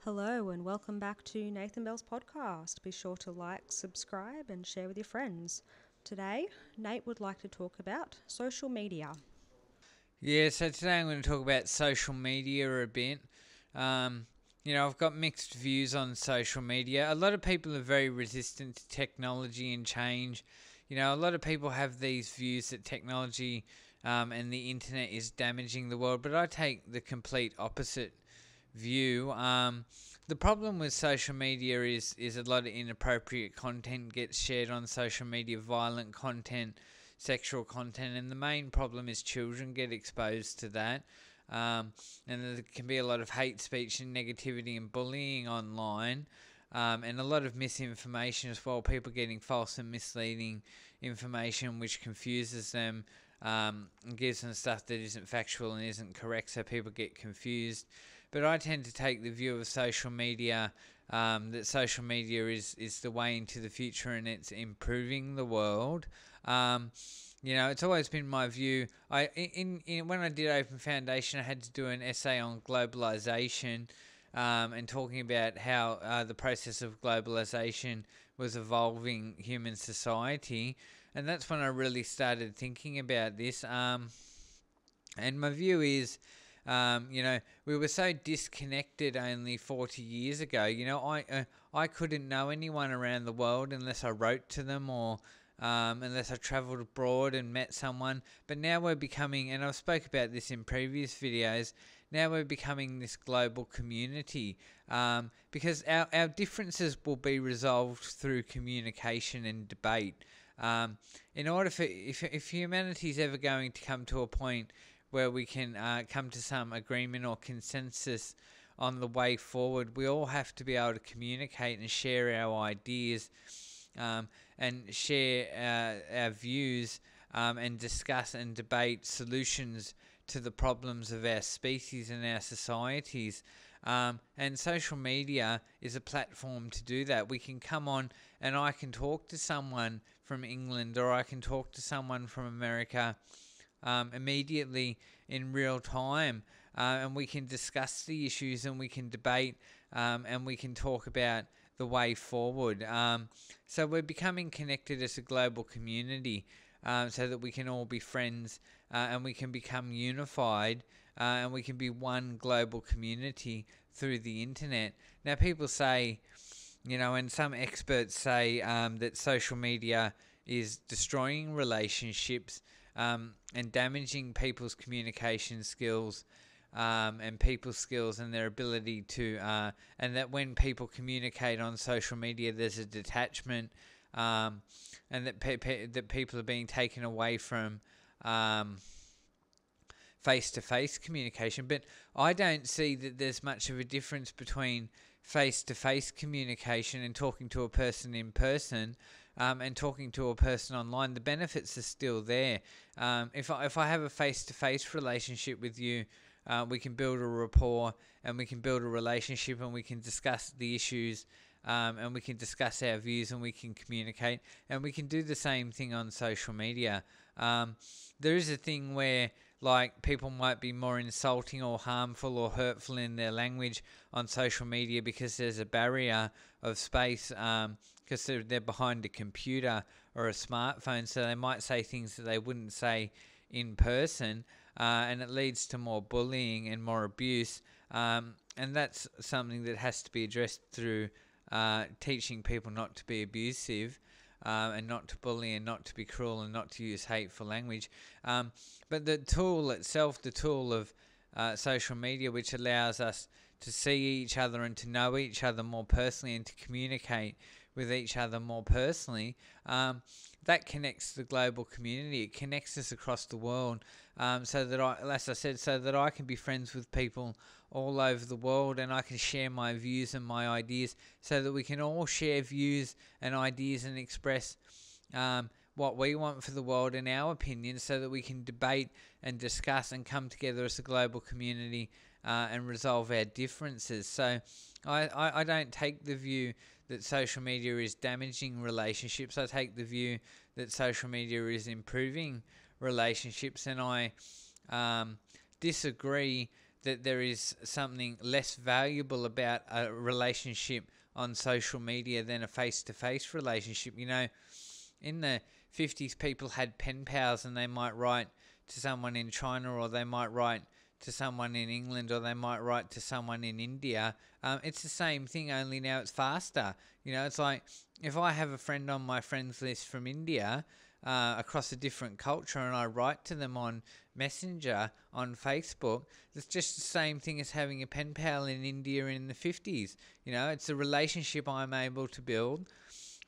Hello and welcome back to Nathan Bell's podcast. Be sure to like, subscribe, and share with your friends. Today, Nate would like to talk about social media. Yeah, so today I'm going to talk about social media a bit. I've got mixed views on social media. A lot of people are very resistant to technology and change. A lot of people have these views that technology and the internet is damaging the world, but I take the complete opposite view. The problem with social media is a lot of inappropriate content gets shared on social media, violent content, sexual content, and the main problem is children get exposed to that. And there can be a lot of hate speech and negativity and bullying online. And a lot of misinformation as well, people getting false and misleading information which confuses them, and gives them stuff that isn't factual and isn't correct, so people get confused. But I tend to take the view of social media, that social media is the way into the future and it's improving the world. It's always been my view. When I did Open Foundation, I had to do an essay on globalization, and talking about how the process of globalization was evolving human society, and that's when I really started thinking about this. And my view is, we were so disconnected only 40 years ago. I couldn't know anyone around the world unless I wrote to them or unless I travelled abroad and met someone. But now we're becoming, and I've spoke about this in previous videos, now we're becoming this global community, because our differences will be resolved through communication and debate. In order for, if humanity is ever going to come to a point where we can come to some agreement or consensus on the way forward, we all have to be able to communicate and share our ideas, and share our views, and discuss and debate solutions to the problems of our species and our societies. And social media is a platform to do that. We can come on and I can talk to someone from England or I can talk to someone from America immediately in real time, and we can discuss the issues and we can debate, and we can talk about the way forward. So we're becoming connected as a global community, so that we can all be friends, and we can become unified, and we can be one global community through the internet. Now, people say, and some experts say that social media is destroying relationships, and damaging people's communication skills, and people's skills and their ability to, and that when people communicate on social media, there's a detachment, and that that people are being taken away from face-to-face communication. But I don't see that there's much of a difference between face-to-face communication and talking to a person in person, and talking to a person online. The benefits are still there. If I have a face-to-face relationship with you, we can build a rapport and we can build a relationship and we can discuss the issues, and we can discuss our views and we can communicate, and we can do the same thing on social media. There is a thing where people might be more insulting or harmful or hurtful in their language on social media because there's a barrier of space, because they're behind a computer or a smartphone, so they might say things that they wouldn't say in person, and it leads to more bullying and more abuse, and that's something that has to be addressed through teaching people not to be abusive, and not to bully and not to be cruel and not to use hateful language. But the tool itself, the tool of social media, which allows us to see each other and to know each other more personally and to communicate with each other more personally, that connects the global community. It connects us across the world, so that so that I can be friends with people all over the world and I can share my views and my ideas, so that we can all share views and ideas and express what we want for the world and our opinions, so that we can debate and discuss and come together as a global community, and resolve our differences. So I don't take the view that social media is damaging relationships. I take the view that social media is improving relationships, and I disagree that there is something less valuable about a relationship on social media than a face-to-face relationship. You know, in the 50s, people had pen pals, and they might write to someone in China, or they might write to someone in England, or they might write to someone in India. It's the same thing, only now it's faster. You know, it's like if I have a friend on my friends list from India, across a different culture, and I write to them on Messenger on Facebook, it's just the same thing as having a pen pal in India in the 50s. You know, it's a relationship I'm able to build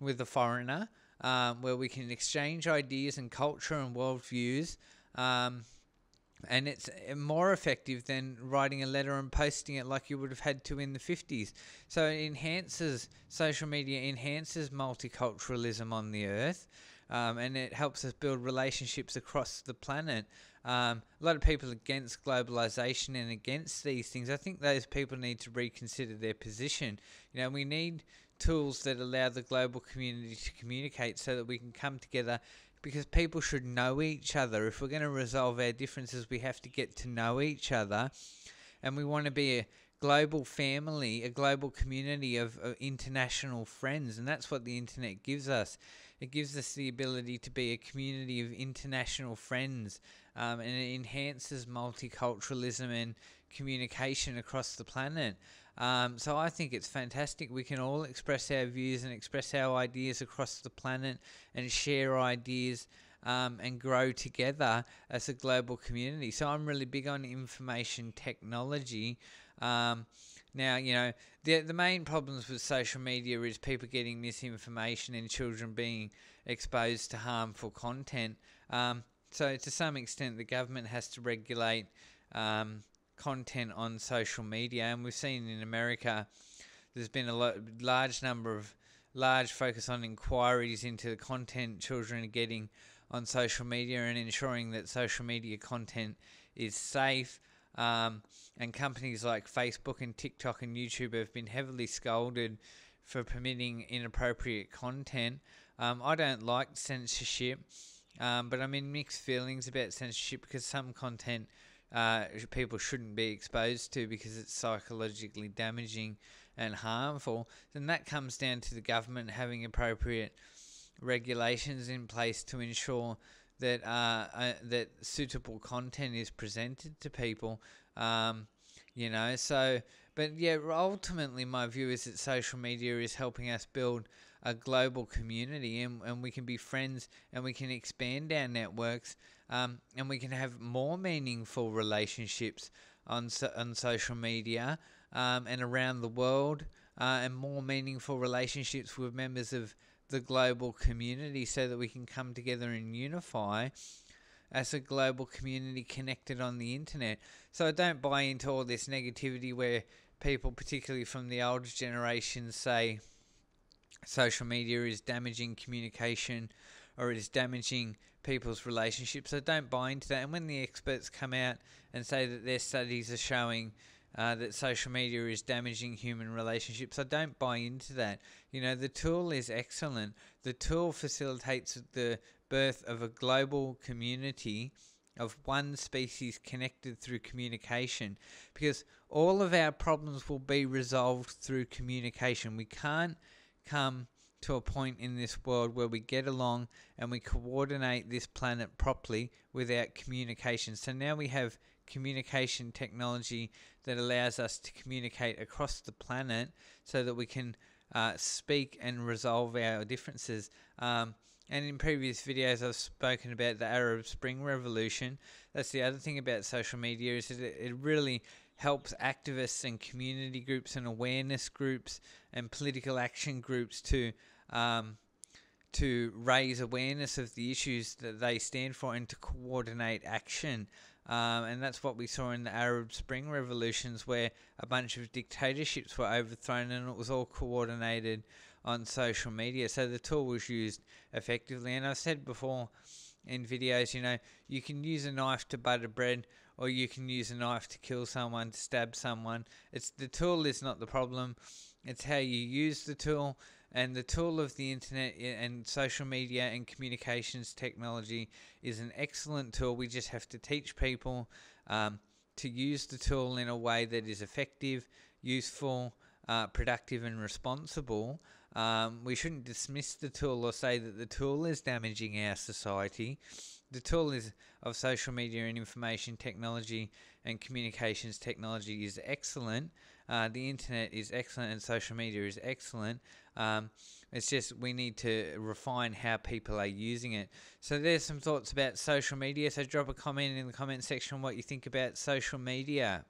with a foreigner, where we can exchange ideas and culture and worldviews, and it's more effective than writing a letter and posting it like you would have had to in the 50s. So it enhances, social media enhances multiculturalism on the earth, and it helps us build relationships across the planet. A lot of people against globalization and against these things, I think those people need to reconsider their position. You know, we need tools that allow the global community to communicate so that we can come together, because people should know each other. If we're going to resolve our differences, we have to get to know each other, and we want to be a global family, a global community of international friends, and that's what the internet gives us. It gives us the ability to be a community of international friends, and it enhances multiculturalism and communication across the planet. So I think it's fantastic. We can all express our views and express our ideas across the planet and share ideas, and grow together as a global community. So I'm really big on information technology. Now, you know, the main problems with social media is people getting misinformation and children being exposed to harmful content. So to some extent, the government has to regulate content on social media, and we've seen in America there's been a large focus on inquiries into the content children are getting on social media and ensuring that social media content is safe. And companies like Facebook and TikTok and YouTube have been heavily scolded for permitting inappropriate content. I don't like censorship, but I'm in mixed feelings about censorship, because some content people shouldn't be exposed to because it's psychologically damaging and harmful. Then that comes down to the government having appropriate regulations in place to ensure that that suitable content is presented to people. You know, so, but yeah, ultimately my view is that social media is helping us build a global community, and we can be friends, and we can expand our networks, and we can have more meaningful relationships on social media, and around the world, and more meaningful relationships with members of the global community, so that we can come together and unify as a global community connected on the internet. So I don't buy into all this negativity where people, particularly from the older generations, say social media is damaging communication or it is damaging people's relationships. I don't buy into that. And when the experts come out and say that their studies are showing that social media is damaging human relationships, I don't buy into that. You know, the tool is excellent. The tool facilitates the birth of a global community of one species connected through communication, because all of our problems will be resolved through communication. We can't come to a point in this world where we get along and we coordinate this planet properly without communication. So now we have communication technology that allows us to communicate across the planet so that we can speak and resolve our differences. And in previous videos I've spoken about the Arab Spring Revolution. That's the other thing about social media, is that it really helps activists and community groups and awareness groups and political action groups to raise awareness of the issues that they stand for and to coordinate action. And that's what we saw in the Arab Spring Revolutions, where a bunch of dictatorships were overthrown, and it was all coordinated on social media. So the tool was used effectively. And I've said before in videos, you know, you can use a knife to butter bread, or you can use a knife to kill someone, to stab someone. The tool is not the problem. It's how you use the tool. And the tool of the internet and social media and communications technology is an excellent tool. We just have to teach people to use the tool in a way that is effective, useful, productive and responsible. We shouldn't dismiss the tool or say that the tool is damaging our society. The tool of social media and information technology and communications technology is excellent. The internet is excellent and social media is excellent. It's just we need to refine how people are using it. So there's some thoughts about social media. So drop a comment in the comment section what you think about social media.